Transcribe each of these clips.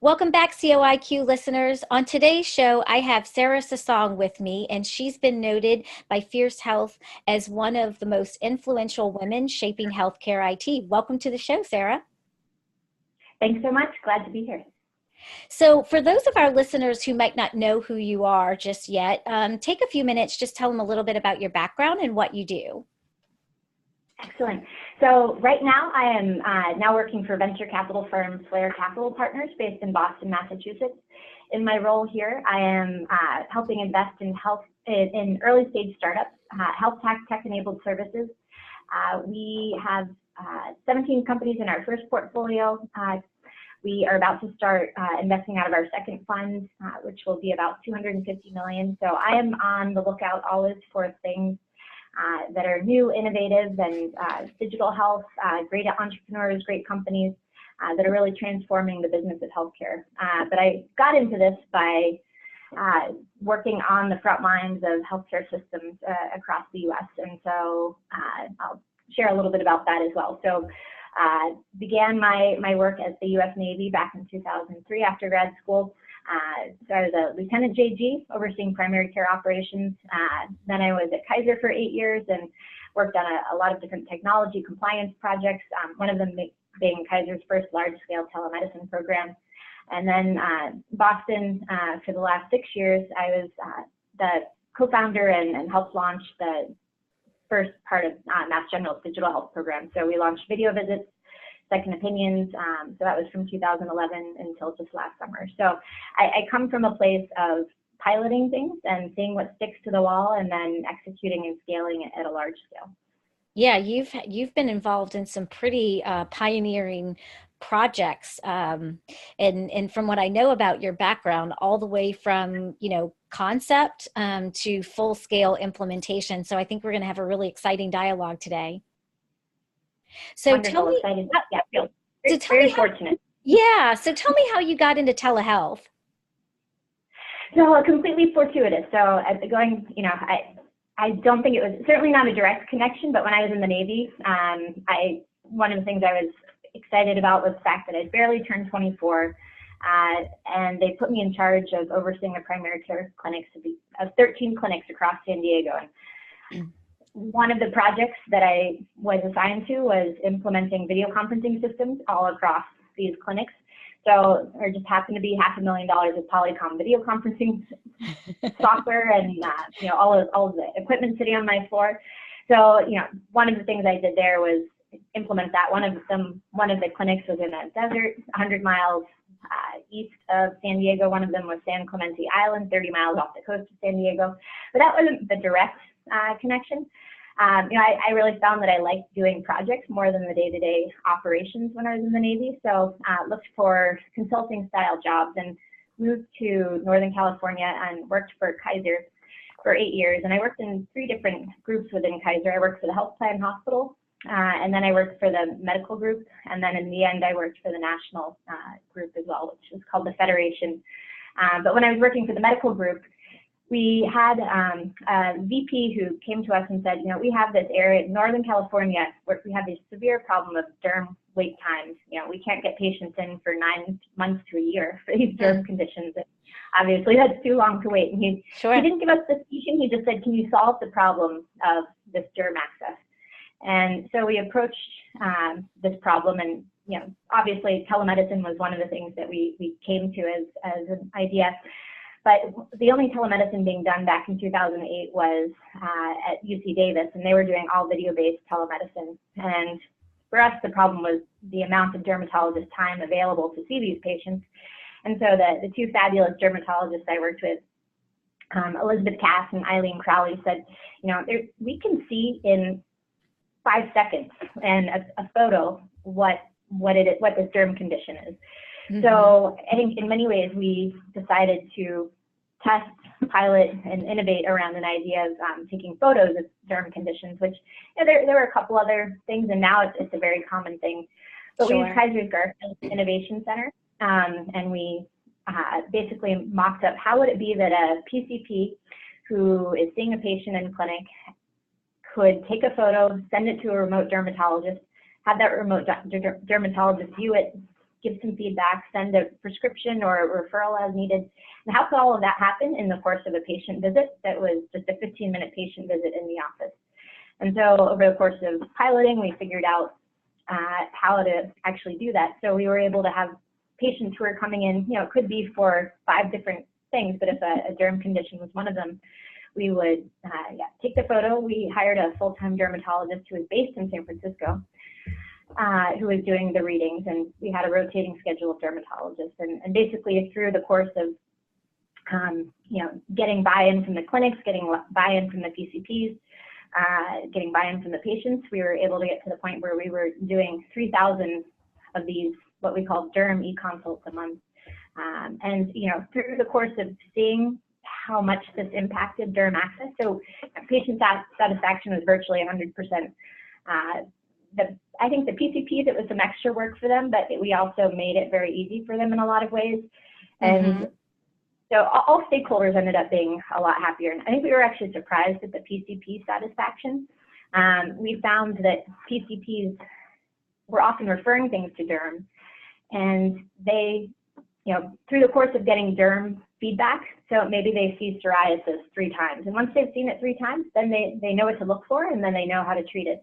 Welcome back, COIQ listeners. On today's show, I have Sarah Sossong with me, and she's been noted by Fierce Health as one of the most influential women shaping healthcare IT. Welcome to the show, Sarah. Thanks so much. Glad to be here. So for those of our listeners who might not know who you are just yet, take a few minutes, just tell them a little bit about your background and what you do. Excellent. So right now I am now working for venture capital firm Flare Capital Partners based in Boston, Massachusetts. In my role here, I am helping invest in in early stage startups, health tech-enabled services. We have 17 companies in our first portfolio. We are about to start investing out of our second fund, which will be about $250 million. So I am on the lookout always for things that are new, innovative, and digital health, great entrepreneurs, great companies that are really transforming the business of healthcare. But I got into this by working on the front lines of healthcare systems across the U.S. And so I'll share a little bit about that as well. So began my work at the U.S. Navy back in 2003 after grad school. So I was a Lieutenant JG overseeing primary care operations. Then I was at Kaiser for 8 years and worked on a lot of different technology compliance projects, one of them being Kaiser's first large-scale telemedicine program. And then Boston, for the last 6 years, I was the co-founder and helped launch the first part of Mass General's digital health program. So we launched video visits, second opinions. So that was from 2011 until just last summer. So I come from a place of piloting things and seeing what sticks to the wall and then executing and scaling it at a large scale. Yeah, you've been involved in some pretty pioneering projects, and from what I know about your background, all the way from concept to full scale implementation. So I think we're going to have a really exciting dialogue today. So Wonderful, tell me, excited. very fortunate. Yeah, so tell me how you got into telehealth. So completely fortuitous. So I don't think it was, certainly not a direct connection, but when I was in the Navy, one of the things I was excited about was the fact that I'd barely turned 24, and they put me in charge of overseeing the primary care clinics of 13 clinics across San Diego. And one of the projects that I was assigned to was implementing video conferencing systems all across these clinics. So there just happened to be $500,000 of Polycom video conferencing software and all of the equipment sitting on my floor. So one of the things I did there was implement that. One of the clinics was in a desert, 100 miles east of San Diego. One of them was San Clemente Island, 30 miles off the coast of San Diego. But that wasn't the direct connection. I really found that I liked doing projects more than the day-to-day operations when I was in the Navy. So looked for consulting style jobs and moved to Northern California and worked for Kaiser for 8 years. And I worked in 3 different groups within Kaiser. I worked for the health plan hospital, and then I worked for the medical group. And then in the end, I worked for the national group as well, which was called the Federation. But when I was working for the medical group, we had a VP who came to us and said, we have this area in Northern California where we have this severe problem of derm wait times. We can't get patients in for 9 months to a year for these derm conditions. And obviously, that's too long to wait. And he didn't give us the solution. He just said, can you solve the problem of this derm access? And so we approached this problem, and obviously telemedicine was one of the things that we came to as an idea. But the only telemedicine being done back in 2008 was at UC Davis, and they were doing all video-based telemedicine. And for us, the problem was the amount of dermatologist time available to see these patients. And so the 2 fabulous dermatologists I worked with, Elizabeth Cass and Eileen Crowley, said, we can see in 5 seconds and a photo what this derm condition is. Mm-hmm. So I think in many ways we decided to test, pilot, and innovate around an idea of taking photos of derm conditions, which there were a couple other things, and now it's a very common thing. But we use Kaiser's Garfield Innovation Center, and we basically mocked up how would it be that a PCP who is seeing a patient in clinic could take a photo, send it to a remote dermatologist, have that remote dermatologist view it give some feedback, send a prescription or a referral as needed. And how could all of that happen in the course of a patient visit that was just a 15-minute patient visit in the office? And so over the course of piloting, we figured out how to actually do that. So we were able to have patients who are coming in, it could be for 5 different things, but if a derm condition was one of them, we would take the photo. We hired a full-time dermatologist who was based in San Francisco, who was doing the readings, and we had a rotating schedule of dermatologists. And basically through the course of getting buy-in from the clinics, getting buy-in from the PCPs, getting buy-in from the patients, we were able to get to the point where we were doing 3,000 of these, what we call derm e-consults a month. And through the course of seeing how much this impacted derm access, so patient satisfaction was virtually 100%. I think the PCPs, it was some extra work for them, but we also made it very easy for them in a lot of ways. And so all stakeholders ended up being a lot happier. And I think we were actually surprised at the PCP satisfaction. We found that PCPs were often referring things to derm, and they, through the course of getting derm feedback, so maybe they see psoriasis 3 times. And once they've seen it 3 times, then they know what to look for, and then they know how to treat it.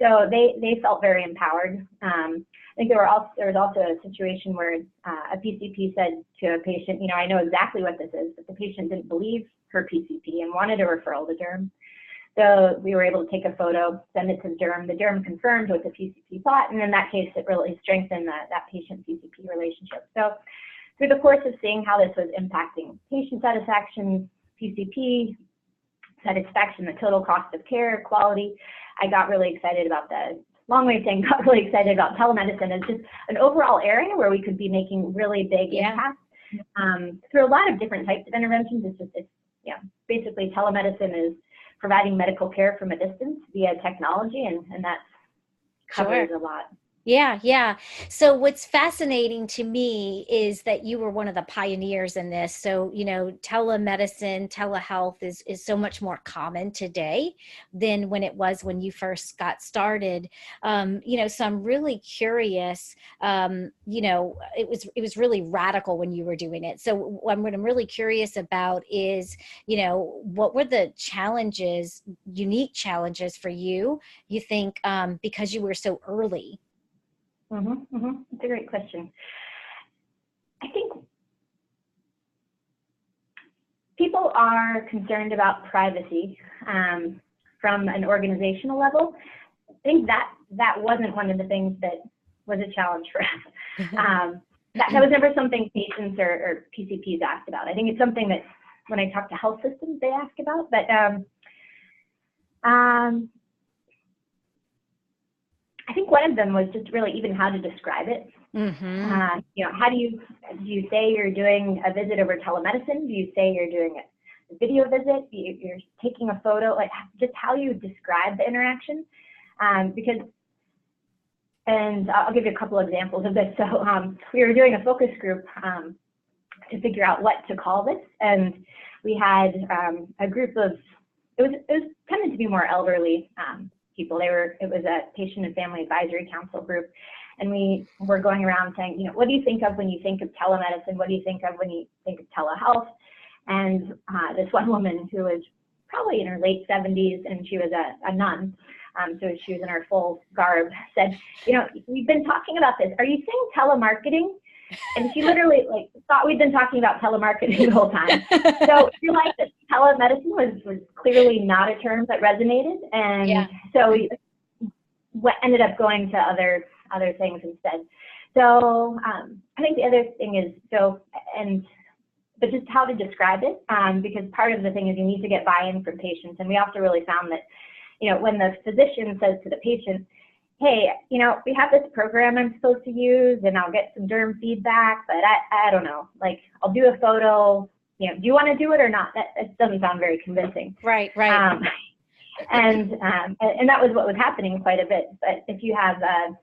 So they felt very empowered. I think there was also a situation where a PCP said to a patient, I know exactly what this is, but the patient didn't believe her PCP and wanted a referral to derm. So we were able to take a photo, send it to the derm. The derm confirmed what the PCP thought, and in that case, it really strengthened that patient-PCP relationship. So through the course of seeing how this was impacting patient satisfaction, PCP satisfaction, the total cost of care, quality, I got really excited about long way of saying, got really excited about telemedicine as just an overall area where we could be making really big impacts through a lot of different types of interventions. Basically telemedicine is providing medical care from a distance via technology, and that covers a lot. Yeah. So what's fascinating to me is that you were one of the pioneers in this. So, telemedicine, telehealth is so much more common today than when it was when you first got started. So I'm really curious, it was really radical when you were doing it. So what I'm really curious about is, what were the challenges, unique challenges for you think, because you were so early? That's a great question. I think people are concerned about privacy from an organizational level. I think that wasn't one of the things that was a challenge for us. That was never something patients or PCPs asked about. I think it's something that when I talk to health systems, they ask about. But I think one of them was just really even how to describe it. How do you say you're doing a visit over telemedicine? Do you say you're doing a video visit? You're taking a photo? Like just how you describe the interaction? And I'll give you a couple examples of this. So we were doing a focus group to figure out what to call this, and we had a group of it was tended to be more elderly people. It was a patient and family advisory council group, and we were going around saying, what do you think of when you think of telemedicine? What do you think of when you think of telehealth? And this one woman who was probably in her late 70s, and she was a nun, so she was in her full garb, said, we've been talking about this. Are you saying telemarketing? And she literally thought we'd been talking about telemarketing the whole time. So we realized that telemedicine was clearly not a term that resonated, and so we ended up going to other things instead. So I think the other thing is but just how to describe it, because part of the thing is you need to get buy-in from patients, and we also really found that when the physician says to the patient, hey, we have this program I'm supposed to use, and I'll get some derm feedback, but I don't know, I'll do a photo, do you want to do it or not? That doesn't sound very convincing. Right. And that was what was happening quite a bit. But if you have a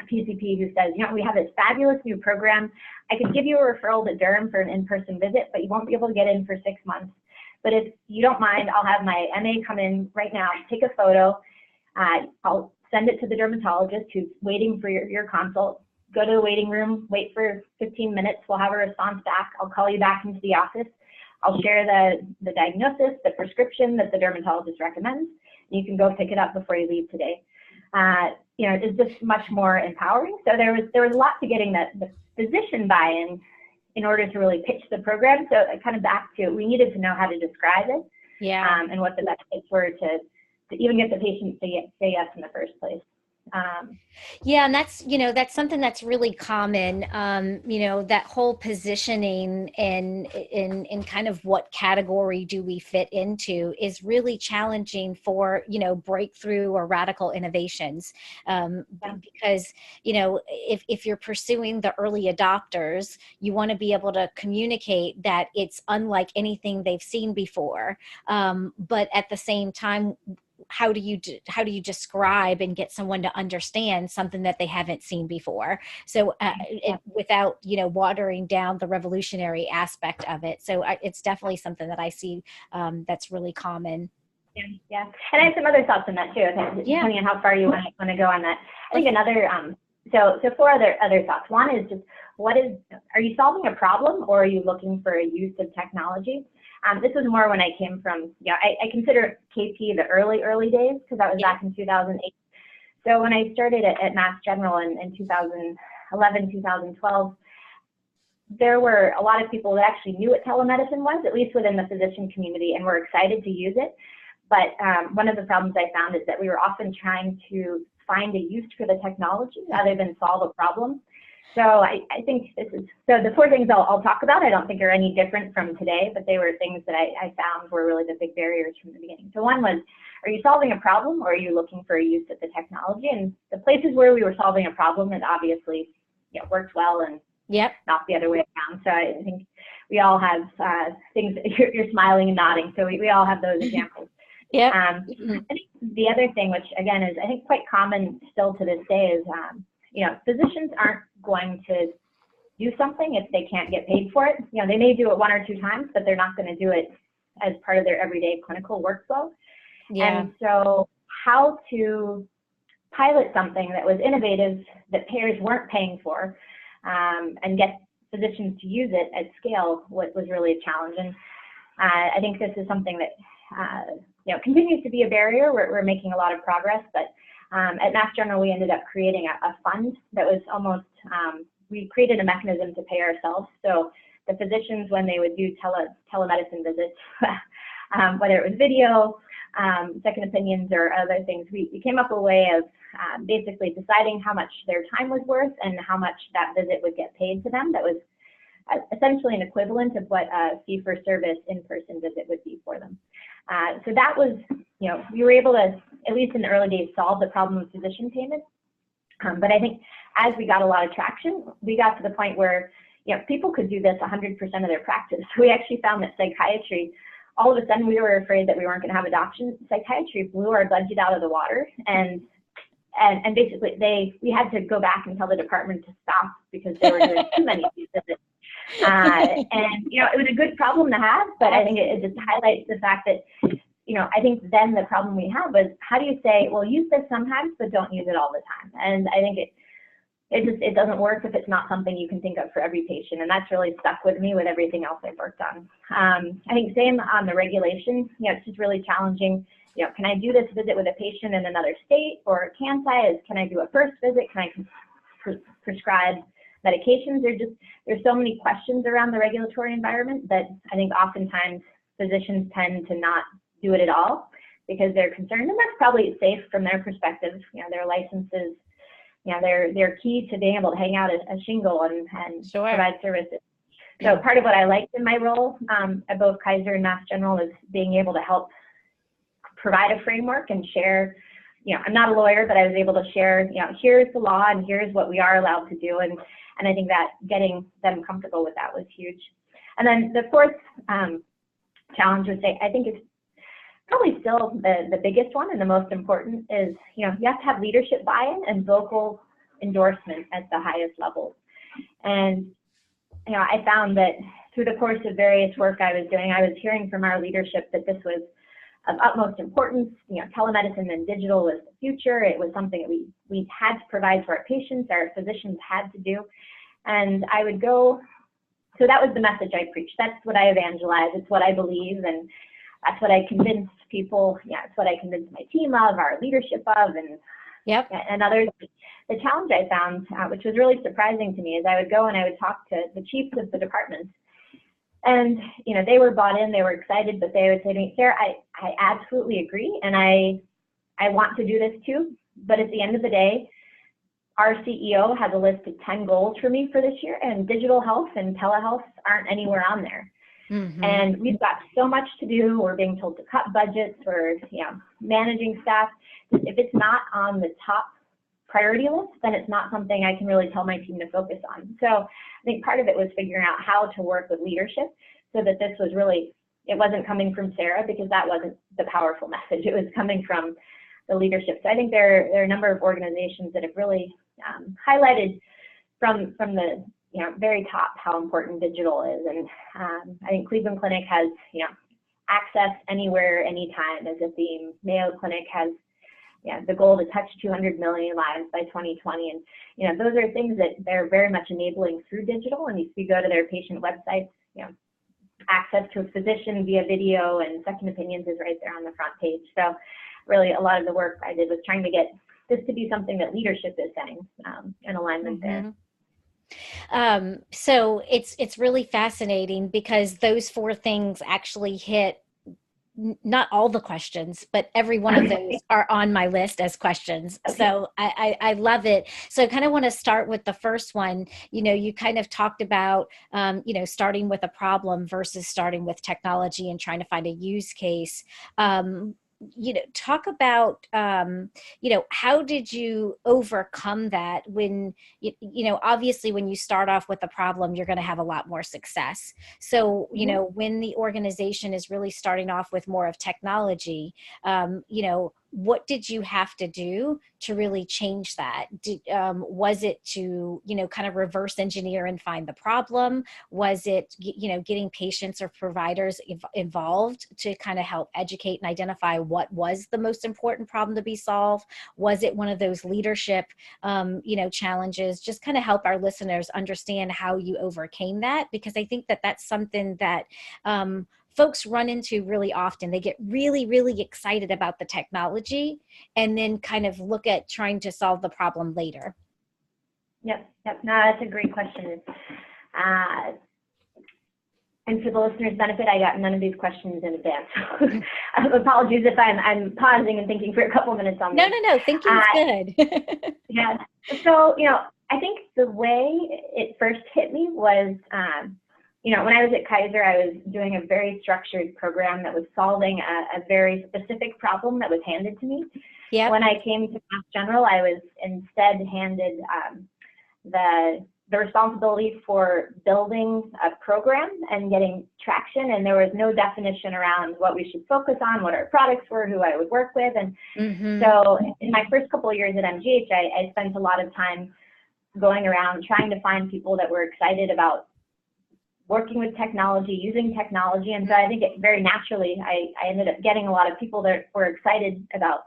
PCP who says, we have this fabulous new program, I could give you a referral to derm for an in-person visit, but you won't be able to get in for 6 months. But if you don't mind, I'll have my MA come in right now, take a photo, I'll send it to the dermatologist who's waiting for your consult. go to the waiting room, wait for 15 minutes, we'll have a response back, I'll call you back into the office, I'll share the diagnosis, the prescription that the dermatologist recommends, and you can go pick it up before you leave today. You know, it's just much more empowering. So there was a lot to getting the physician buy-in in order to really pitch the program. So kind of back to, we needed to know how to describe it, and what the benefits were to even get the patient to say yes in the first place. Yeah, and that's, you know, that's something that's really common. You know, that whole positioning and in kind of what category do we fit into is really challenging for, you know, breakthrough or radical innovations. Because, you know, if you're pursuing the early adopters, you want to be able to communicate that it's unlike anything they've seen before. But at the same time, how do you describe and get someone to understand something that they haven't seen before? So without, you know, watering down the revolutionary aspect of it. So it's definitely something that I see that's really common. Yeah, and I have some other thoughts on that too, depending on how far you want to go on that. I think another, so four other thoughts. One is just, are you solving a problem, or are you looking for a use of technology? This was more when I came from, you know, I consider KP the early days, because that was back in 2008. So when I started at Mass General in 2011, 2012, there were a lot of people that actually knew what telemedicine was, at least within the physician community, and were excited to use it. But one of the problems I found is that we were often trying to find a use for the technology rather than solve a problem. So I think so the four things I'll talk about, I don't think are any different from today, but they were things that I found were really the big barriers from the beginning. So one was, are you solving a problem, or are you looking for a use of the technology? And the places where we were solving a problem, it obviously, you know, worked well, and not the other way around. So I think we all have things, you're smiling and nodding, so we all have those examples. I think the other thing, which again is I think quite common still to this day, is you know, physicians aren't going to do something if they can't get paid for it. You know, they may do it one or two times, but they're not going to do it as part of their everyday clinical workflow. And so how to pilot something that was innovative, that payers weren't paying for, and get physicians to use it at scale was really a challenge. And I think this is something that you know, continues to be a barrier. We're making a lot of progress, but at Mass General, we ended up creating a fund that was almost, we created a mechanism to pay ourselves. So the physicians, when they would do telemedicine visits, whether it was video, second opinions, or other things, we came up with a way of basically deciding how much their time was worth and how much that visit would get paid to them. That was essentially an equivalent of what a fee-for-service in-person visit would be for them. So that was, you know, we were able to, at least in the early days, solve the problem of physician payment. But I think as we got a lot of traction, we got to the point where, you know, people could do this 100% of their practice. We actually found that psychiatry, all of a sudden we were afraid that we weren't going to have adoption. Psychiatry blew our budget out of the water, and basically we had to go back and tell the department to stop because they were doing too many visits. And, you know, it was a good problem to have, but I think it just highlights the fact that, you know, I think then the problem we had was, how do you say, well, use this sometimes, but don't use it all the time? And I think it doesn't work if it's not something you can think of for every patient. And that's really stuck with me with everything else I've worked on. I think same on the regulation, you know, it's just really challenging. You know, can I do this visit with a patient in another state, or can't I? Can I do a first visit? Can I prescribe medications? There's so many questions around the regulatory environment that I think oftentimes physicians tend to not do it at all because they're concerned, and that's probably safe from their perspective. You know, their licenses, you know, they're key to being able to hang out a shingle and provide services. So part of what I liked in my role at both Kaiser and Mass General is being able to help provide a framework and share. You know, I'm not a lawyer, but I was able to share, you know, here's the law and here's what we are allowed to do. And I think that getting them comfortable with that was huge. And then the fourth challenge would say, I think it's probably still the biggest one and the most important is, you know, you have to have leadership buy-in and vocal endorsement at the highest levels. And, you know, I found that through the course of various work I was doing, I was hearing from our leadership that this was of utmost importance. Telemedicine and digital was the future. It was something that we had to provide to our patients, our physicians had to do. And I would go, so that was the message I preached. That's what I evangelize. It's what I believe, and that's what I convinced people. Yeah, it's what I convinced my team of, our leadership of, and others. The challenge I found, which was really surprising to me, is I would go and I would talk to the chiefs of the departments. And, they were bought in, they were excited, but they would say to me, Sarah, I absolutely agree, and I want to do this too. But at the end of the day, our CEO has a list of 10 goals for me for this year, and digital health and telehealth aren't anywhere on there. Mm-hmm. And we've got so much to do. We're being told to cut budgets. We're, managing staff. If it's not on the top priority list, then it's not something I can really tell my team to focus on. So I think part of it was figuring out how to work with leadership so that this was really, it wasn't coming from Sarah, because that wasn't the powerful message. It was coming from the leadership. So I think there are a number of organizations that have really highlighted from the very top how important digital is. And I think Cleveland Clinic has access anywhere, anytime as a theme. Mayo Clinic has the goal to touch 200 million lives by 2020. And, those are things that they're very much enabling through digital. And if you go to their patient websites, access to a physician via video and second opinions is right there on the front page. So really a lot of the work I did was trying to get this to be something that leadership is saying, in alignment there. So it's really fascinating, because those four things actually hit not all the questions, but every one of those are on my list as questions. Okay. So I love it. So I kind of want to start with the first one. You kind of talked about, starting with a problem versus starting with technology and trying to find a use case. Talk about, how did you overcome that when, obviously when you start off with a problem, you're going to have a lot more success. So, when the organization is really starting off with more of technology, what did you have to do to really change that? Was it to, kind of reverse engineer and find the problem? Was it, getting patients or providers involved to kind of help educate and identify what was the most important problem to be solved? Was it one of those leadership, challenges? Just kind of help our listeners understand how you overcame that, because I think that that's something that, folks run into really often. They get really, really excited about the technology and then kind of look at trying to solve the problem later. Yep. No, that's a great question. And for the listeners' benefit, I got none of these questions in advance. Apologies if I'm pausing and thinking for a couple minutes on this. No, thinking's good. Yeah. So, I think the way it first hit me was, when I was at Kaiser, I was doing a very structured program that was solving a very specific problem that was handed to me. Yep. When I came to Mass General, I was instead handed the responsibility for building a program and getting traction, and there was no definition around what we should focus on, what our products were, who I would work with. And so in my first couple of years at MGH, I spent a lot of time going around trying to find people that were excited about working with technology, using technology. And so I think it very naturally, I ended up getting a lot of people that were excited about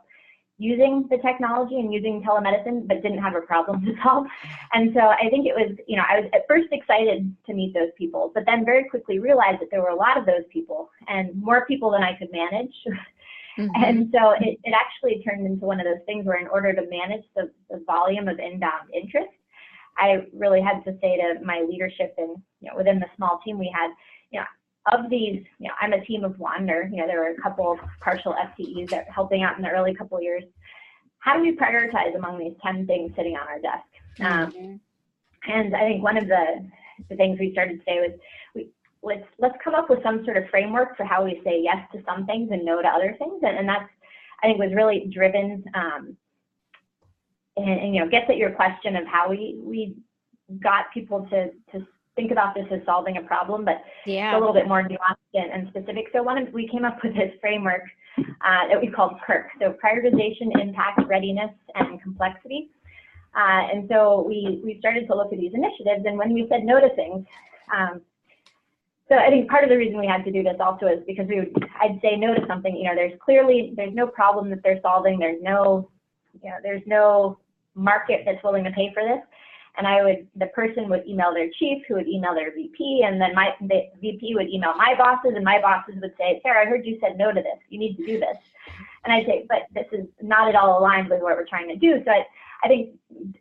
using the technology and using telemedicine, but didn't have a problem to solve. And so I think it was, I was at first excited to meet those people, but then very quickly realized that there were a lot of those people and more people than I could manage. And so it actually turned into one of those things where in order to manage the volume of inbound interest, I really had to say to my leadership and, within the small team we had, of these, I'm a team of one, or, there were a couple of partial FTEs that were helping out in the early couple of years. How do we prioritize among these 10 things sitting on our desk? And I think one of the things we started to say was, let's come up with some sort of framework for how we say yes to some things and no to other things. And that's, I think, was really driven, and gets at your question of how we got people to think about this as solving a problem, but it's a little bit more nuanced and specific. So we came up with this framework that we called PERC, so prioritization, impact, readiness, and complexity. And so we started to look at these initiatives, and when we said no to things, So I think part of the reason we had to do this also is because I'd say no to something, there's no problem that they're solving. There's no market that's willing to pay for this. And the person would email their chief, who would email their VP, and then the VP would email my bosses, and my bosses would say, Sarah, I heard you said no to this. You need to do this. And I'd say, but this is not at all aligned with what we're trying to do. So I think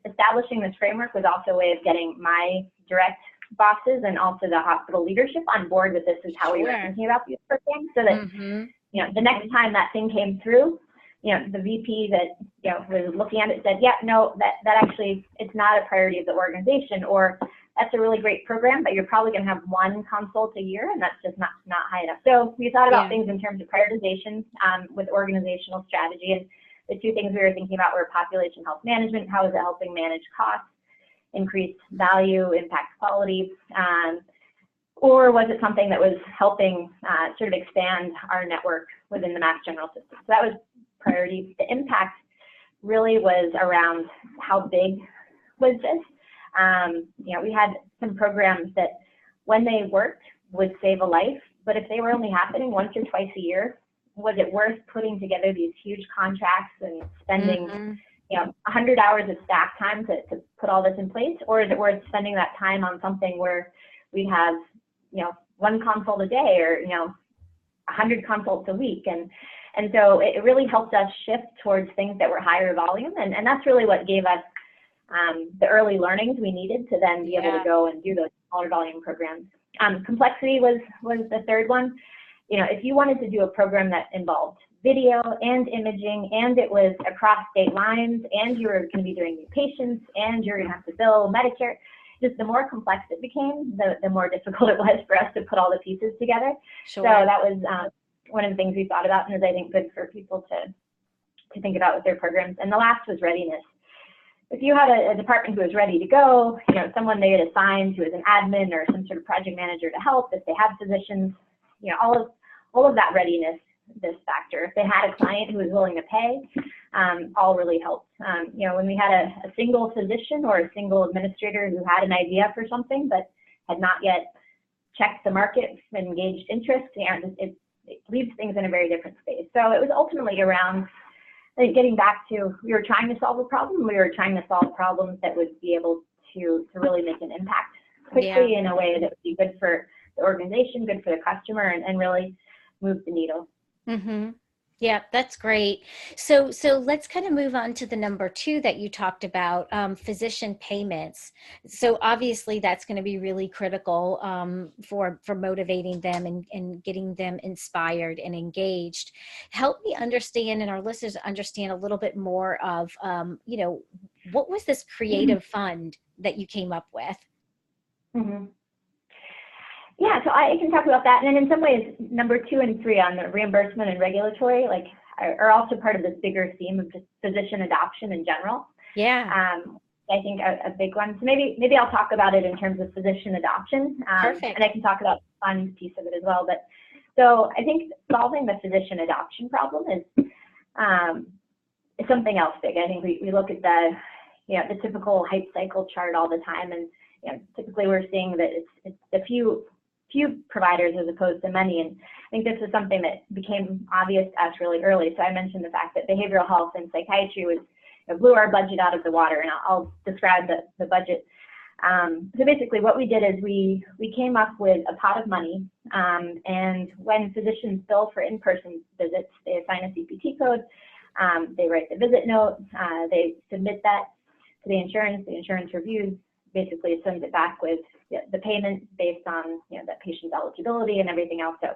establishing this framework was also a way of getting my direct bosses and also the hospital leadership on board with this is how we were thinking about these programs, so that the next time that thing came through, the VP that was looking at it said, yeah, no, that actually it's not a priority of the organization, or that's a really great program, but you're probably going to have one consult a year, and that's just not high enough. So we thought about things in terms of prioritization with organizational strategy, and the two things we were thinking about were population health management. How is it helping manage costs, increase value, impact quality, or was it something that was helping sort of expand our network within the Mass General system? So that was priority. The impact really was around how big was this. We had some programs that when they worked would save a life, but if they were only happening once or twice a year, was it worth putting together these huge contracts and spending 100 hours of staff time to put all this in place, or is it worth spending that time on something where we have one consult a day, or 100 consults a week, and so it really helped us shift towards things that were higher volume, and that's really what gave us the early learnings we needed to then be able to go and do those smaller volume programs. Complexity was the third one. If you wanted to do a program that involved video and imaging, and it was across state lines, and you were going to be doing new patients, and you're going to have to bill Medicare, just the more complex it became, the more difficult it was for us to put all the pieces together. Sure. So that was one of the things we thought about, and is I think good for people to think about with their programs. And the last was readiness. If you had a department who was ready to go, someone they had assigned who was an admin or some sort of project manager to help, if they have physicians, all of that readiness, this factor. If they had a client who was willing to pay, all really helped. When we had a single physician or a single administrator who had an idea for something but had not yet checked the market and engaged interest, it leaves things in a very different space. So it was ultimately around getting back to, we were trying to solve a problem. We were trying to solve problems that would be able to really make an impact quickly in a way that would be good for the organization, good for the customer, and really move the needle. Mm-hmm. Yeah, that's great. So let's kind of move on to the number 2 that you talked about, physician payments. So obviously that's going to be really critical for motivating them and getting them inspired and engaged. Help me understand, and our listeners understand a little bit more of, what was this creative fund that you came up with? Mm-hmm. Yeah, so I can talk about that. And in some ways, number 2 and 3 on the reimbursement and regulatory, are also part of this bigger theme of just physician adoption in general. Yeah. I think a big one. So maybe I'll talk about it in terms of physician adoption. Perfect. And I can talk about the fund piece of it as well. But so I think solving the physician adoption problem is something else big. I think we look at the typical hype cycle chart all the time, and typically we're seeing that it's a few providers as opposed to many, and I think this is something that became obvious to us really early. So I mentioned the fact that behavioral health and psychiatry blew our budget out of the water, and I'll describe the budget. So basically what we did is we came up with a pot of money, and when physicians bill for in-person visits, they assign a CPT code, they write the visit note, they submit that to the insurance reviews, basically sends it back with the payment based on that patient's eligibility and everything else. So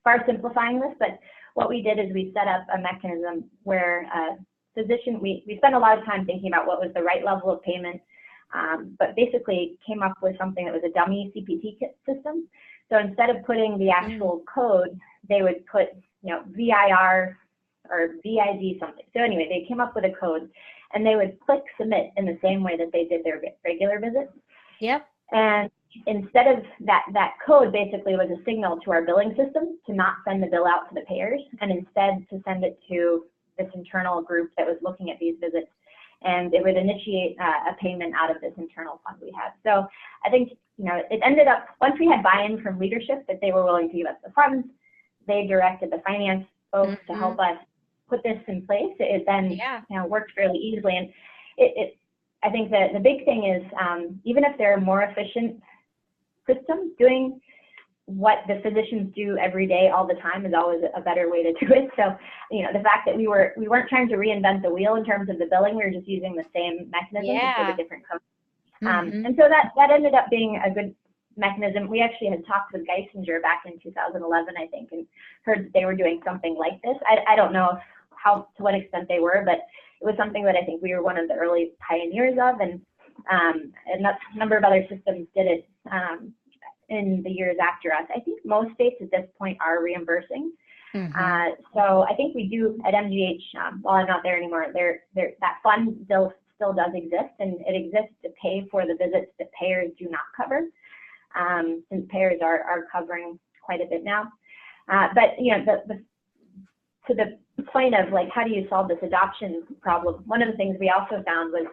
far simplifying this, but what we did is we set up a mechanism where physician, we spent a lot of time thinking about what was the right level of payment, but basically came up with something that was a dummy CPT kit system. So instead of putting the actual code, they would put VIR or VID something. So anyway, they came up with a code, and they would click submit in the same way that they did their regular visits. Yep. And instead of that code basically was a signal to our billing system to not send the bill out to the payers, and instead to send it to this internal group that was looking at these visits. and it would initiate a payment out of this internal fund we had. So I think, it ended up, once we had buy-in from leadership that they were willing to give us the funds, they directed the finance folks to help us put this in place. It then worked fairly easily. And I think that the big thing is, even if there are more efficient systems, doing what the physicians do every day all the time is always a better way to do it. So, the fact that we weren't trying to reinvent the wheel in terms of the billing, we were just using the same mechanism for the different codes. And so that ended up being a good mechanism. We actually had talked with Geisinger back in 2011, I think, and heard that they were doing something like this. I don't know to what extent they were, but it was something that I think we were one of the early pioneers of, and a number of other systems did it in the years after us. I think most states at this point are reimbursing. So I think we do at MGH, while I'm not there anymore, that fund still does exist, and it exists to pay for the visits that payers do not cover, since payers are covering quite a bit now. But to the point of like, how do you solve this adoption problem? One of the things we also found was,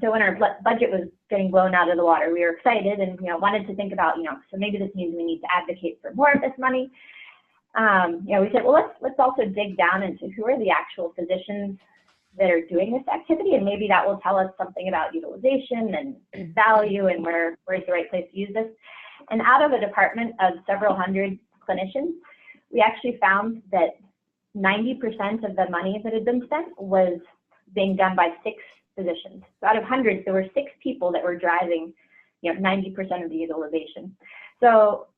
so when our budget was getting blown out of the water, we were excited and wanted to think about, so maybe this means we need to advocate for more of this money. We said, well, let's also dig down into who are the actual physicians that are doing this activity, and maybe that will tell us something about utilization and value and where's the right place to use this. And out of a department of several hundred clinicians, we actually found that 90% of the money that had been spent was being done by 6 physicians. So out of hundreds, there were 6 people that were driving 90% of the utilization. So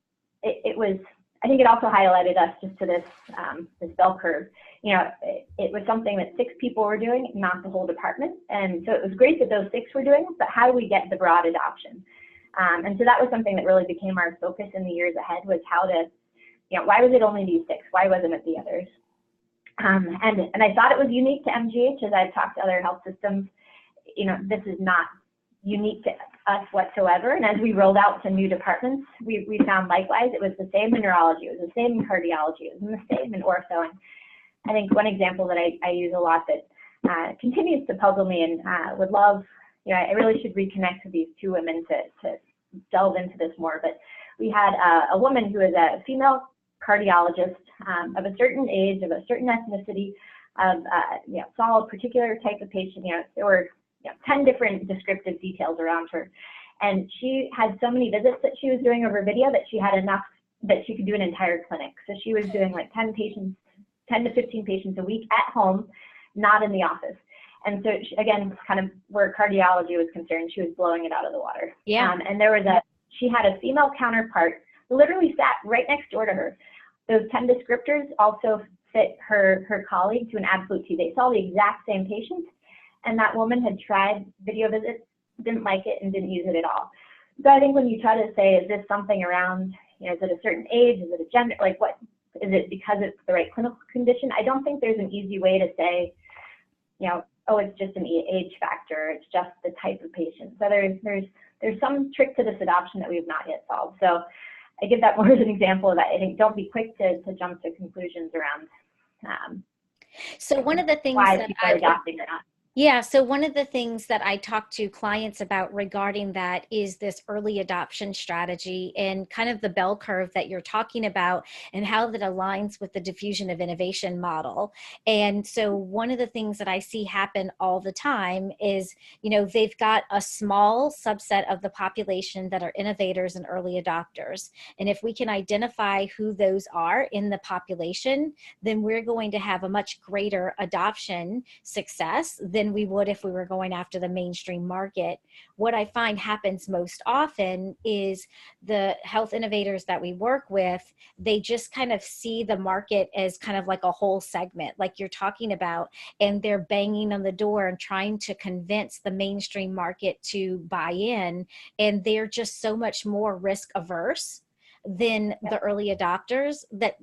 it was, I think it also highlighted us just to this bell curve. It was something that 6 people were doing, not the whole department. And so it was great that those 6 were doing it, but how do we get the broad adoption? And so that was something that really became our focus in the years ahead, was how to, why was it only these 6? Why wasn't it the others? And I thought it was unique to MGH. As I've talked to other health systems, this is not unique to us whatsoever. And as we rolled out to new departments, we found likewise, it was the same in neurology, it was the same in cardiology, it was the same in ortho. And I think one example that I use a lot that continues to puzzle me and would love, I really should reconnect with these 2 women to delve into this more. But we had a woman who is a female cardiologist of a certain age, of a certain ethnicity, of saw a particular type of patient. There were 10 different descriptive details around her, and she had so many visits that she was doing over video that she had enough that she could do an entire clinic. So she was doing like 10 to 15 patients a week at home, not in the office. And so she, again, kind of where cardiology was concerned, she was blowing it out of the water. And she had a female counterpart who literally sat right next door to her. Those 10 descriptors also fit her colleague to an absolute T. They saw the exact same patient, and that woman had tried video visits, didn't like it, and didn't use it at all. So I think when you try to say, is this something around, is it a certain age, is it a gender, like what, is it because it's the right clinical condition? I don't think there's an easy way to say, oh, it's just an age factor, it's just the type of patient. So there's some trick to this adoption that we have not yet solved. So I give that more as an example of that. I think don't be quick to jump to conclusions around so one of the things why that people are adopting or not. Yeah, so one of the things that I talk to clients about regarding that is this early adoption strategy and kind of the bell curve that you're talking about and how that aligns with the diffusion of innovation model. And so one of the things that I see happen all the time is, they've got a small subset of the population that are innovators and early adopters. And if we can identify who those are in the population, then we're going to have a much greater adoption success than we would if we were going after the mainstream market. What I find happens most often is the health innovators that we work with, they just kind of see the market as kind of like a whole segment, like you're talking about, and they're banging on the door and trying to convince the mainstream market to buy in, and they're just so much more risk averse than the early adopters that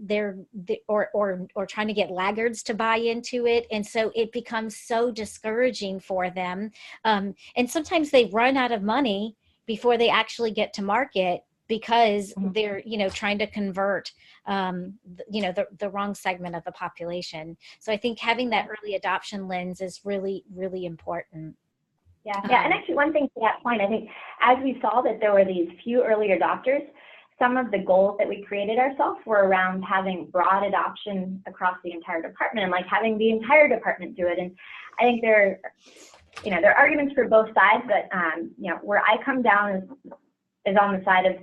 or trying to get laggards to buy into it. And so it becomes so discouraging for them. And sometimes they run out of money before they actually get to market. because Mhm. they're, trying to convert, the wrong segment of the population. So I think having that early adoption lens is really, really important. Yeah, yeah, and Um, actually one thing to that point, I think as we saw that there were these few early adopters, some of the goals that we created ourselves were around having broad adoption across the entire department and like having the entire department do it. And I think there are arguments for both sides, but where I come down is on the side of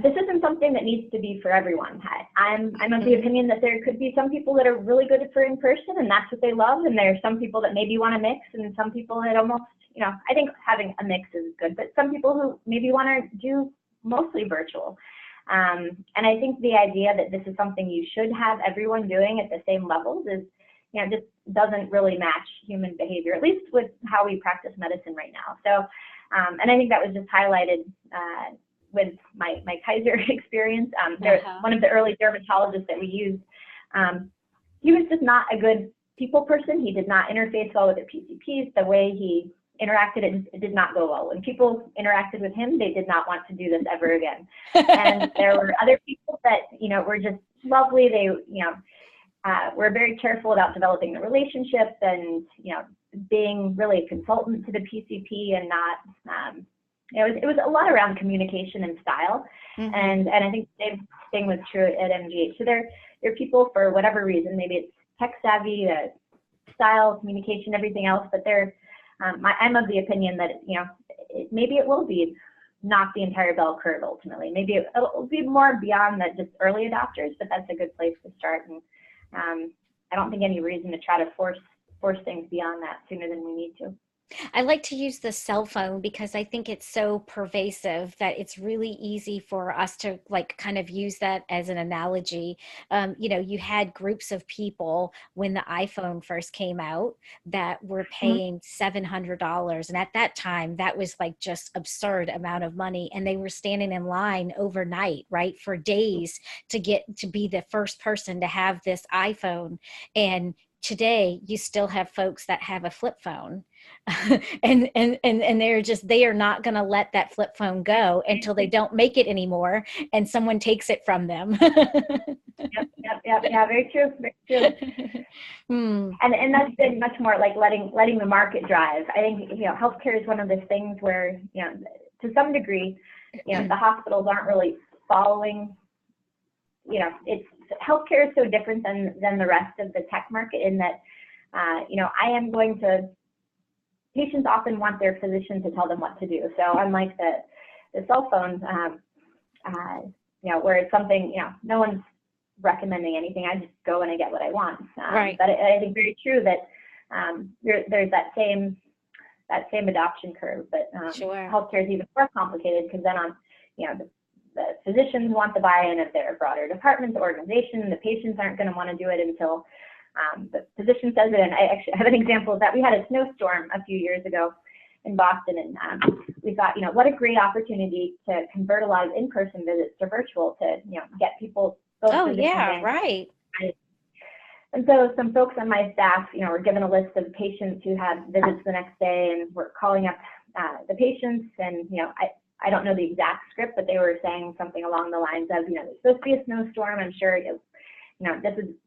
this isn't something that needs to be for everyone. I'm of the opinion that there could be some people that are really good for in person and that's what they love, and there are some people that maybe want to mix, and some people that almost, I think having a mix is good, but some people who maybe want to do mostly virtual. And I think the idea that this is something you should have everyone doing at the same levels is, just doesn't really match human behavior, at least with how we practice medicine right now. So, and I think that was just highlighted with my Kaiser experience. One of the early dermatologists that we used, he was just not a good people person. He did not interface well with the PCPs. The way he interacted, it did not go well. When people interacted with him, they did not want to do this ever again. And there were other people that, were just lovely. They, were very careful about developing the relationships and, being really a consultant to the PCP and not, it was a lot around communication and style. Mm-hmm. And I think the same thing was true at MGH. So there are people, for whatever reason, maybe it's tech savvy, style, communication, everything else, but I'm of the opinion that, maybe it will be not the entire bell curve ultimately. Maybe it'll be more beyond that, just early adopters, but that's a good place to start. And I don't think any reason to try to force things beyond that sooner than we need to. I like to use the cell phone because I think it's so pervasive that it's really easy for us to like kind of use that as an analogy. You had groups of people when the iPhone first came out that were paying $700. And at that time, that was like just absurd amount of money. And they were standing in line overnight, right, for days to get to be the first person to have this iPhone. And today you still have folks that have a flip phone and they are not going to let that flip phone go until they don't make it anymore and someone takes it from them. Yeah, very true, very true. And that's been much more like letting the market drive. I think healthcare is one of those things where to some degree the hospitals aren't really following. It's healthcare is so different than the rest of the tech market in that patients often want their physician to tell them what to do. So unlike the cell phones, where it's something, no one's recommending anything. I just go and I get what I want. Right. But I think very true that there's that same adoption curve. But sure. Healthcare is even more complicated because then the physicians want the buy-in of their broader department, the organization. The patients aren't going to want to do it until the physician says it. And I actually have an example of that. We had a snowstorm a few years ago in Boston, and we thought, what a great opportunity to convert a lot of in-person visits to virtual to, get people. Oh, yeah, right. And so some folks on my staff, were given a list of patients who had visits the next day, and we're calling up the patients, and, I don't know the exact script, but they were saying something along the lines of, there's supposed to be a snowstorm. I'm sure,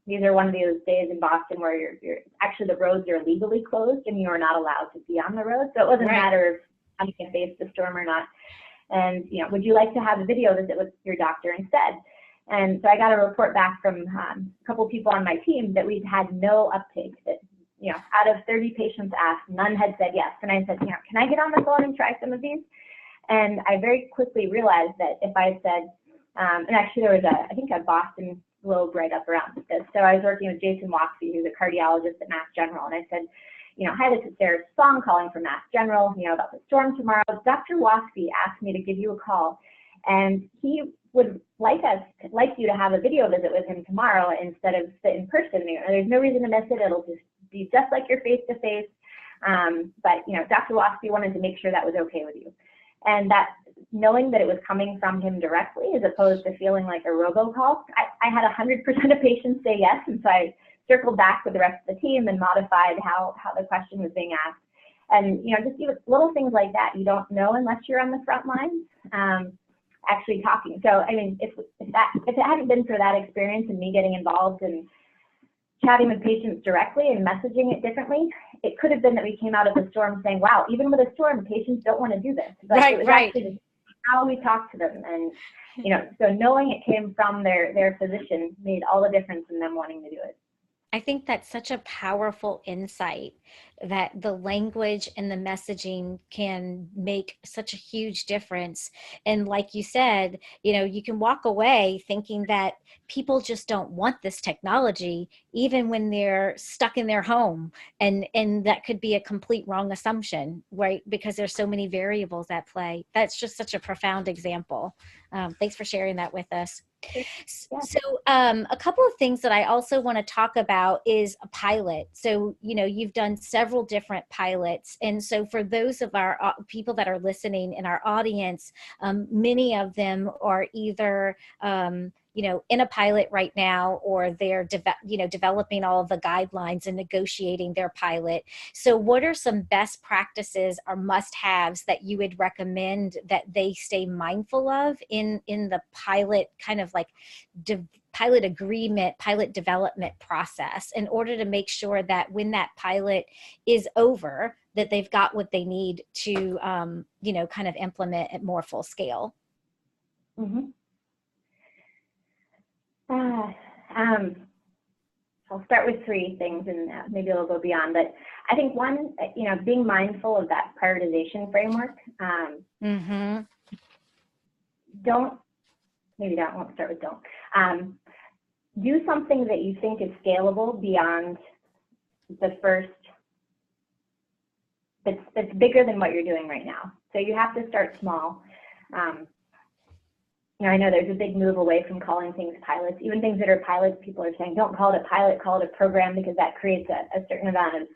these are one of those days in Boston where you're actually the roads are legally closed and you are not allowed to be on the road. So it wasn't a matter of how you can face the storm or not. And, would you like to have a video visit with your doctor instead? And so I got a report back from a couple people on my team that we'd had no uptake, that, out of 30 patients asked, none had said yes. And I said, can I get on the phone and try some of these? And I very quickly realized that if I said, and actually there was a Boston Globe write-up around this. So I was working with Jason Watsky, who's a cardiologist at Mass General, and I said, hi, this is Sarah Sossong calling from Mass General, about the storm tomorrow. Dr. Watsky asked me to give you a call, and he would like you to have a video visit with him tomorrow instead of sit in person. There's no reason to miss it. It'll just be just like your face-to-face. But, Dr. Watsky wanted to make sure that was okay with you. And that knowing that it was coming from him directly as opposed to feeling like a robocall, I had 100% of patients say yes. And so I circled back with the rest of the team and modified how the question was being asked. And, just even little things like that, you don't know unless you're on the front lines. actually talking. So, I mean, if it hadn't been for that experience and me getting involved and chatting with patients directly and messaging it differently, it could have been that we came out of the storm saying, wow, even with a storm, patients don't want to do this. But it was actually just how we talk to them. And, you know, so knowing it came from their physician made all the difference in them wanting to do it. I think that's such a powerful insight, that the language and the messaging can make such a huge difference. And like you said, you know, you can walk away thinking that people just don't want this technology, even when they're stuck in their home. And that could be a complete wrong assumption, right? Because there's so many variables at play. That's just such a profound example. Thanks for sharing that with us. Yeah. So a couple of things that I also want to talk about is a pilot. So, you know, you've done several different pilots. And so for those of our people that are listening in our audience, many of them are either, you know, in a pilot right now, or they're, developing all of the guidelines and negotiating their pilot. So what are some best practices or must-haves that you would recommend that they stay mindful of in the pilot kind of like pilot agreement, pilot development process, in order to make sure that when that pilot is over, that they've got what they need to, kind of implement at more full scale? Mm-hmm. I'll start with three things, and maybe we'll go beyond. But I think one, being mindful of that prioritization framework. Mm-hmm. Won't start with don't. Do something that you think is scalable beyond the first, that's bigger than what you're doing right now. So you have to start small. I know there's a big move away from calling things pilots. Even things that are pilots, people are saying, don't call it a pilot, call it a program, because that creates a certain amount of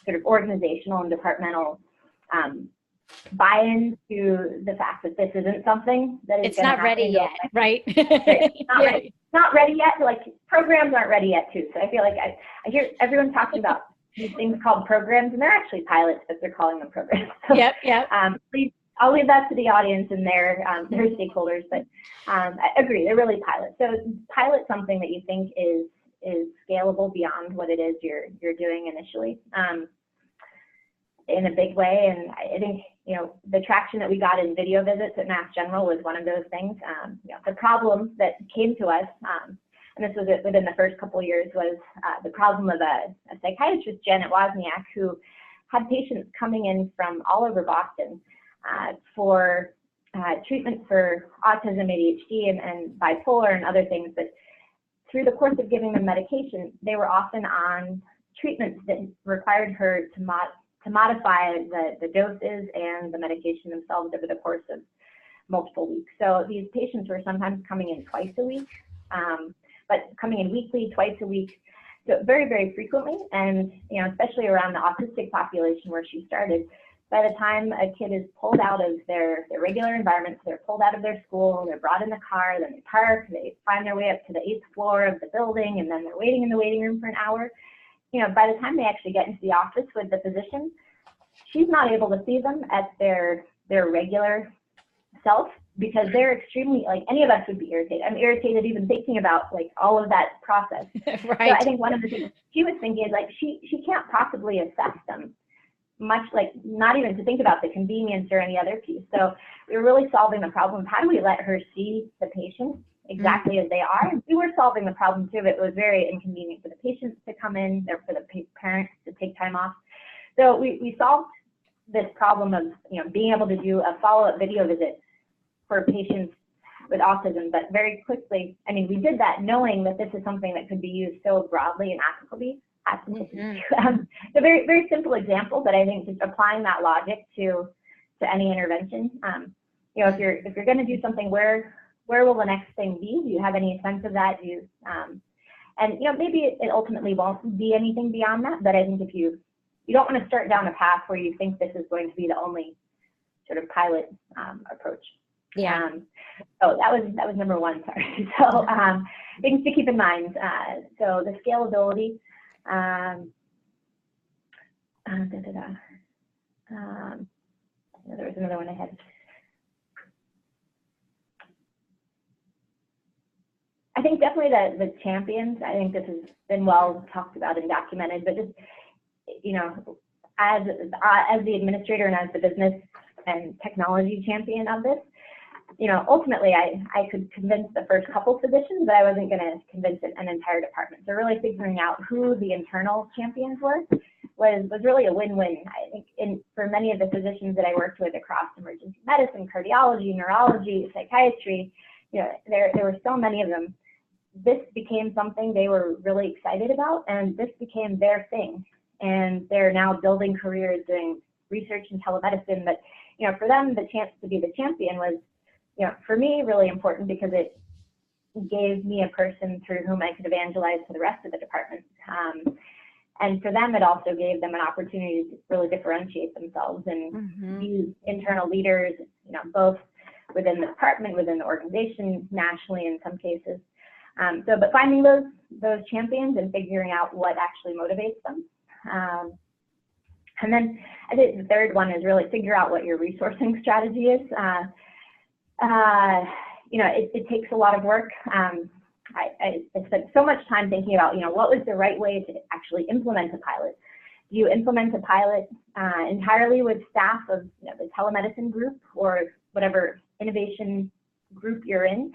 sort of organizational and departmental buy-in to the fact that this isn't something that is it's not ready yet, right? Not ready yet. Like, programs aren't ready yet too. So I feel like I hear everyone talking about these things called programs, and they're actually pilots, but they're calling them programs. So, yep. Please, I'll leave that to the audience and their stakeholders, but I agree, they're really pilots. So pilot something that you think is scalable beyond what it is you're doing initially, in a big way. And I think, the traction that we got in video visits at Mass General was one of those things. The problem that came to us, and this was within the first couple of years, was the problem of a psychiatrist, Janet Wozniak, who had patients coming in from all over Boston for treatment for autism, ADHD, and bipolar and other things. But through the course of giving them medication, they were often on treatments that required her to modify the doses and the medication themselves over the course of multiple weeks. So these patients were sometimes coming in twice a week, but coming in weekly, twice a week, so very, very frequently. And especially around the autistic population where she started, by the time a kid is pulled out of their regular environment, so they're pulled out of their school, they're brought in the car, then they park, they find their way up to the 8th floor of the building, and then they're waiting in the waiting room for an hour. By the time they actually get into the office with the physician, she's not able to see them at their regular self, because they're extremely, like, any of us would be irritated. I'm irritated even thinking about, like, all of that process. Right. So I think one of the things she was thinking is, like, she can't possibly assess them, much like not even to think about the convenience or any other piece. So we were really solving the problem. How do we let her see the patient exactly as they are? We were solving the problem too, but it was very inconvenient for the patients to come in, or for the parents to take time off. So we solved this problem of being able to do a follow-up video visit for patients with autism, but very quickly, we did that knowing that this is something that could be used so broadly and applicably. So very, very simple example, but I think just applying that logic to any intervention. If you're going to do something, where will the next thing be? Do you have any sense of that? Maybe it ultimately won't be anything beyond that, but I think if you don't want to start down a path where you think this is going to be the only sort of pilot approach. Yeah. So that was number one. Sorry. So things to keep in mind. So the scalability. There was another one I had. I think definitely the champions. I think this has been well talked about and documented, but just, you know, as the administrator and as the business and technology champion of this, you know, ultimately I could convince the first couple physicians, but I wasn't going to convince an entire department. So really figuring out who the internal champions were was really a win-win. I think for many of the physicians that I worked with across emergency medicine, cardiology, neurology, psychiatry, you know, there were so many of them. This became something they were really excited about, and this became their thing. And they're now building careers doing research in telemedicine. But, you know, for them, the chance to be the champion was, you know, for me, really important because it gave me a person through whom I could evangelize to the rest of the department. And for them, it also gave them an opportunity to really differentiate themselves and be internal leaders, you know, both within the department, within the organization, nationally in some cases. But finding those champions and figuring out what actually motivates them. And then I think the third one is really figure out what your resourcing strategy is. You know, it takes a lot of work. I spent so much time thinking about, you know, what was the right way to actually implement a pilot. Do you implement a pilot entirely with staff of, you know, the telemedicine group or whatever innovation group you're in,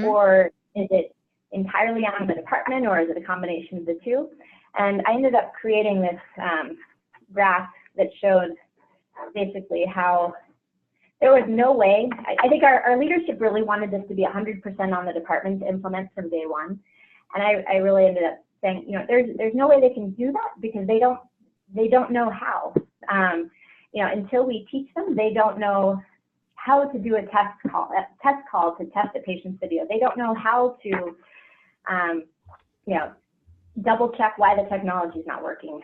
or is it entirely on the department, or is it a combination of the two? And I ended up creating this graph that showed basically how there was no way. I think our leadership really wanted this to be 100% on the department to implement from day one. And I really ended up saying, you know, there's no way they can do that because they don't know how. You know, until we teach them, they don't know how to do a test call to test a patient's video. They don't know how to, you know, double check why the technology is not working.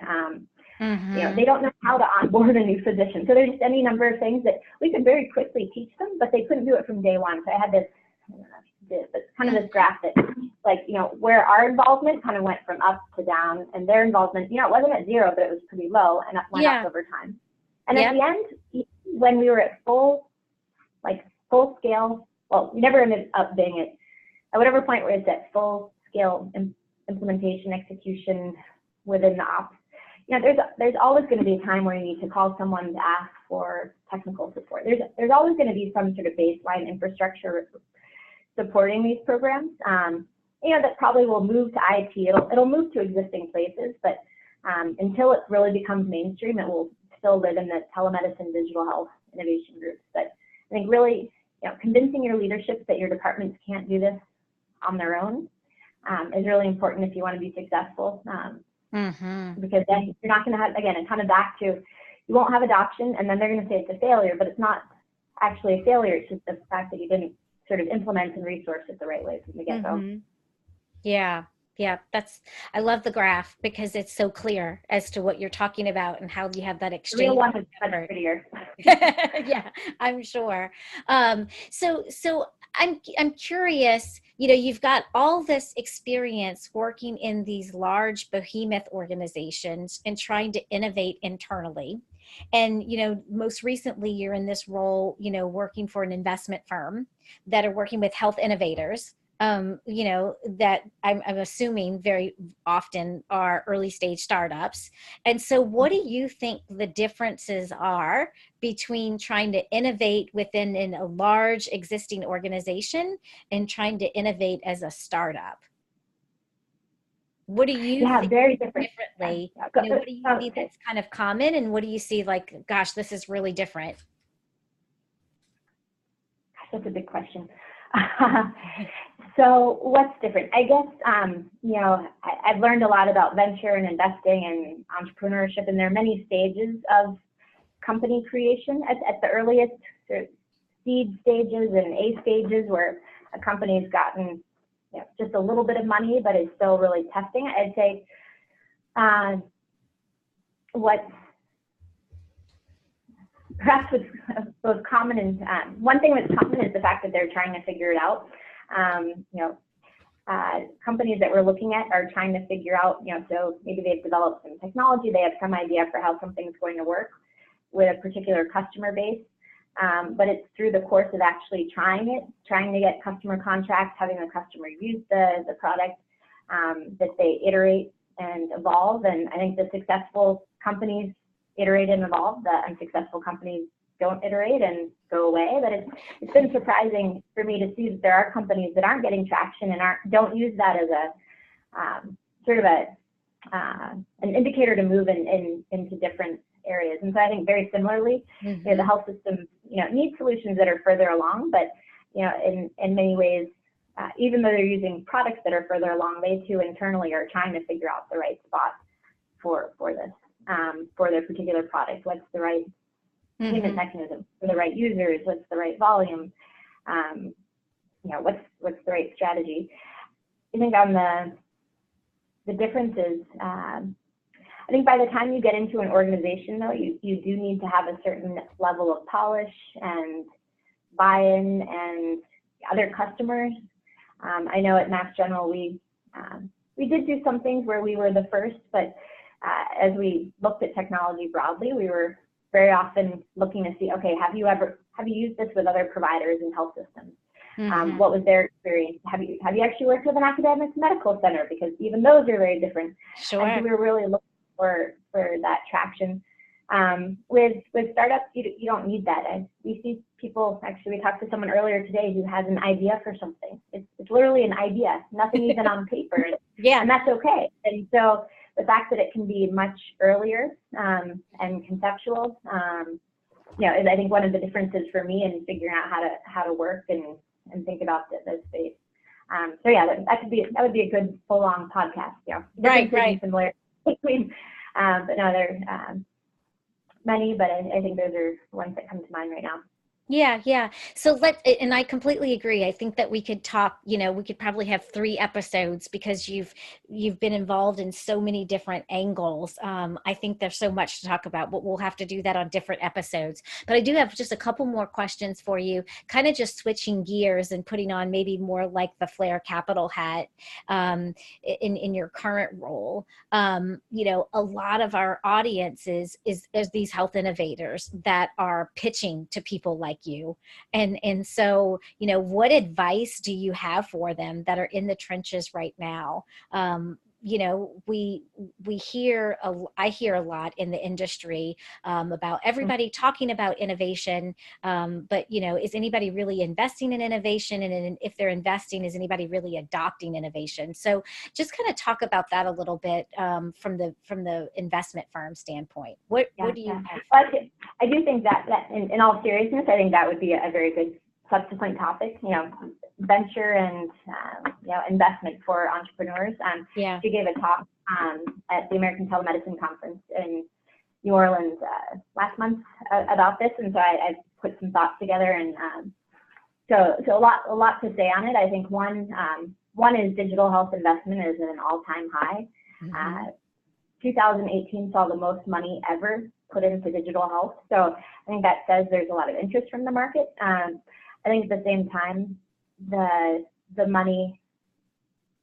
You know, they don't know how to onboard a new physician. So there's just any number of things that we could very quickly teach them, but they couldn't do it from day one. So I had this, I don't know if you did, but kind of this graph that, like, you know, where our involvement kind of went from up to down, and their involvement, you know, it wasn't at zero, but it was pretty low, and it went up over time. And at the end, when we were at full scale, well, we never ended up being at whatever point where it's at full scale implementation, execution within the ops. You know, there's always going to be a time where you need to call someone to ask for technical support. There's always going to be some sort of baseline infrastructure supporting these programs. You know, that probably will move to IT. It'll move to existing places, but until it really becomes mainstream, it will still live in the telemedicine digital health innovation groups. But I think really, you know, convincing your leadership that your departments can't do this on their own is really important if you want to be successful. Because then you're not going to have, again, it's kind of back to, you won't have adoption, and then they're going to say it's a failure, but it's not actually a failure. It's just the fact that you didn't sort of implement and resource it the right way from the get-go. Yeah. I love the graph because it's so clear as to what you're talking about and how you have that exchange. The real one is much prettier. Yeah, I'm sure. So I'm curious, you know, you've got all this experience working in these large behemoth organizations and trying to innovate internally. And, you know, most recently you're in this role, you know, working for an investment firm that are working with health innovators. You know, that I'm assuming very often are early stage startups. And so what do you think the differences are between trying to innovate within a large existing organization and trying to innovate as a startup? What do you think very differently? You know, what do you see that's kind of common, and what do you see like, gosh, this is really different? That's a big question. So what's different? I guess, you know, I've learned a lot about venture and investing and entrepreneurship, and there are many stages of company creation. At the earliest sort of seed stages and A stages, where a company's gotten, you know, just a little bit of money, but is still really testing, I'd say what perhaps what's both common and one thing that's common is the fact that they're trying to figure it out. You know, companies that we're looking at are trying to figure out, you know, so maybe they've developed some technology, they have some idea for how something's going to work with a particular customer base. but it's through the course of actually trying it, trying to get customer contracts, having the customer use the product, that they iterate and evolve. And I think the successful companies iterate and evolve. The unsuccessful companies don't iterate and go away. But it's been surprising for me to see that there are companies that aren't getting traction and don't use that as a sort of an indicator to move into different areas. And so I think very similarly, the health system, needs solutions that are further along, but in many ways, even though they're using products that are further along, they too internally are trying to figure out the right spot for this, for their particular product. What's the right payment mechanism for the right users? What's the right volume? What's the right strategy? I think on the differences, I think by the time you get into an organization, though, you do need to have a certain level of polish and buy-in and other customers. I know at Mass General we did do some things where we were the first, but as we looked at technology broadly, we were very often looking to see, okay, have you used this with other providers and health systems? What was their experience? Have you actually worked with an academic medical center? Because even those are very different. Sure. And so we were really looking for that traction. With startups, you don't need that. We see people, actually we talked to someone earlier today who has an idea for something. It's literally an idea, nothing even on paper. Yeah. And that's okay. And so the fact that it can be much earlier and conceptual, is I think one of the differences for me in figuring out how to work and think about the space. So yeah, that would be a good full-on podcast. Right. Similar between, but no, there are many, but I think those are ones that come to mind right now. Yeah. So and I completely agree. I think that we could talk, we could probably have 3 episodes because you've been involved in so many different angles. I think there's so much to talk about, but we'll have to do that on different episodes. But I do have just a couple more questions for you, kind of just switching gears and putting on maybe more like the Flair Capital hat in your current role. A lot of our audience is these health innovators that are pitching to people like you. And so, what advice do you have for them that are in the trenches right now? I hear a lot in the industry about everybody talking about innovation, but is anybody really investing in innovation? And if they're investing, is anybody really adopting innovation? So just kind of talk about that a little bit from the investment firm standpoint. What do you have? Well, I do think that in all seriousness, I think that would be a very good subsequent topic, venture and, investment for entrepreneurs. She gave a talk at the American Telemedicine Conference in New Orleans last month about this. And so I put some thoughts together, and so a lot to say on it. I think one is digital health investment is at an all-time high. 2018 saw the most money ever put into digital health. So I think that says there's a lot of interest from the market. I think at the same time, the money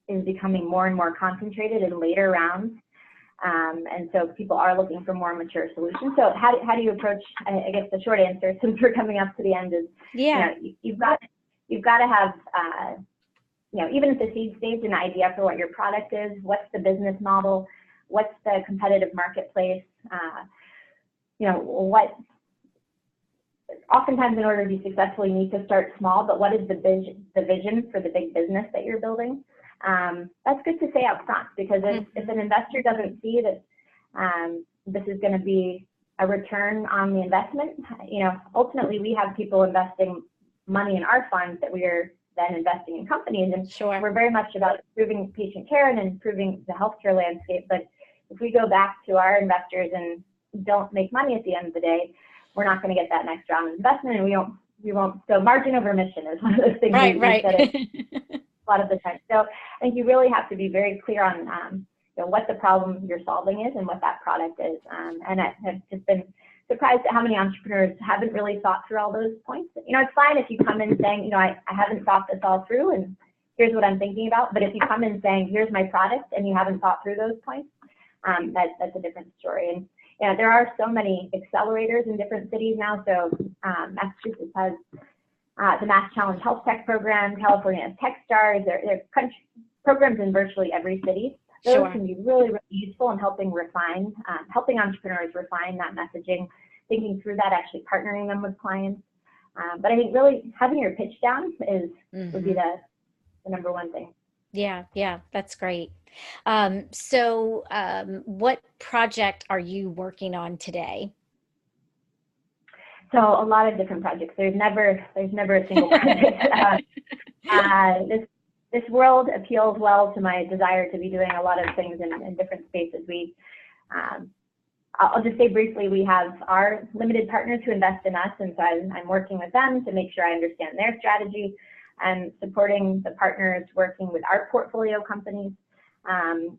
is becoming more and more concentrated in later rounds. And so people are looking for more mature solutions. So how do you approach, I guess the short answer, since we're coming up to the end, is, you've got to have, even at the seed stage, an idea for what your product is, what's the business model, what's the competitive marketplace, oftentimes in order to be successful, you need to start small, but what is the vision for the big business that you're building? That's good to say up front, because if an investor doesn't see that this is going to be a return on the investment, ultimately we have people investing money in our funds that we are then investing in companies, and we're very much about improving patient care and improving the healthcare landscape. But if we go back to our investors and don't make money at the end of the day, we're not going to get that next round of investment, and we won't. So margin over mission is one of those things. Right. Said a lot of the time. So I think you really have to be very clear on what the problem you're solving is and what that product is. And I've just been surprised at how many entrepreneurs haven't really thought through all those points. It's fine if you come in saying, I haven't thought this all through, and here's what I'm thinking about. But if you come in saying, here's my product, and you haven't thought through those points, that's a different story. And yeah, there are so many accelerators in different cities now. So Massachusetts has the Mass Challenge Health Tech program. California has TechStars. There are programs in virtually every city. Those Sure. can be really, really useful in helping helping entrepreneurs refine that messaging, thinking through that, actually partnering them with clients. But I think really having your pitch down would be the number one thing. Yeah, that's great. What project are you working on today? So a lot of different projects. There's never a single project. This world appeals well to my desire to be doing a lot of things in different spaces. I'll just say briefly, we have our limited partners who invest in us, and so I'm working with them to make sure I understand their strategy and supporting the partners working with our portfolio companies. And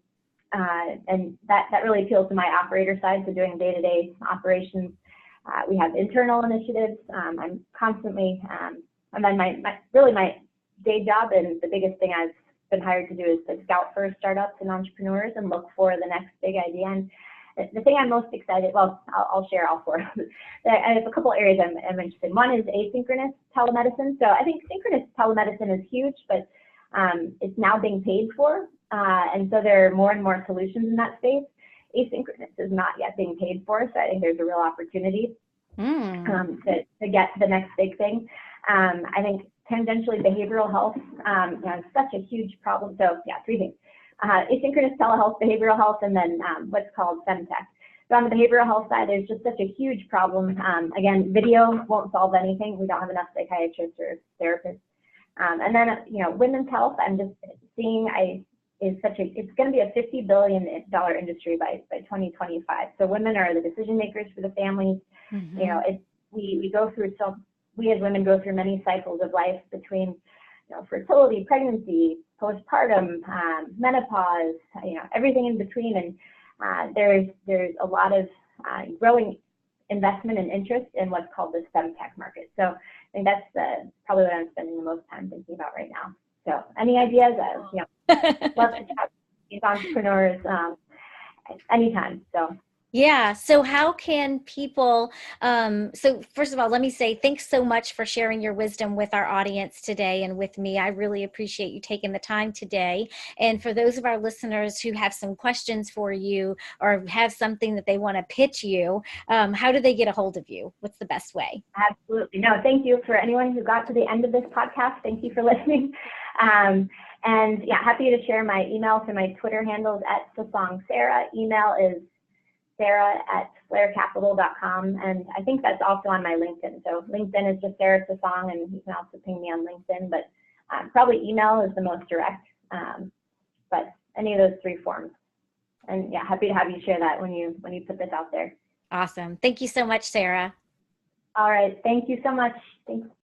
that really appeals to my operator side, so doing day-to-day operations. We have internal initiatives. I'm constantly, and then my day job, and the biggest thing I've been hired to do is to scout for startups and entrepreneurs and look for the next big idea. And the thing I'm most excited, well, I'll share all four. I have a couple areas I'm interested in. One is asynchronous telemedicine. So I think synchronous telemedicine is huge, but it's now being paid for. And so there are more and more solutions in that space. Asynchronous is not yet being paid for, so I think there's a real opportunity to get to the next big thing. I think tangentially behavioral health is such a huge problem. So yeah, three things. Asynchronous telehealth, behavioral health, and then what's called femtech. So on the behavioral health side, there's just such a huge problem. Again, video won't solve anything. We don't have enough psychiatrists or therapists. And then, women's health, I'm just seeing it's going to be a $50 billion industry by 2025. So women are the decision makers for the families. We go through we as women go through many cycles of life between fertility, pregnancy, postpartum, menopause, everything in between. And there's a lot of growing investment and interest in what's called the STEM tech market. So I think that's probably what I'm spending the most time thinking about right now. So any ideas? Love to chat with these entrepreneurs anytime. So. Yeah. So how can people, so first of all, let me say thanks so much for sharing your wisdom with our audience today and with me. I really appreciate you taking the time today. And for those of our listeners who have some questions for you or have something that they want to pitch you, how do they get a hold of you? What's the best way? Absolutely. No, thank you for anyone who got to the end of this podcast. Thank you for listening. And yeah, happy to share my email to my Twitter handles at Sossong Sarah. Email is sarah@flarecapital.com. And I think that's also on my LinkedIn. So LinkedIn is just Sarah Sossong, and you can also ping me on LinkedIn, but probably email is the most direct. But any of those three forms. And yeah, happy to have you share that when you put this out there. Awesome. Thank you so much, Sarah. All right. Thank you so much. Thanks.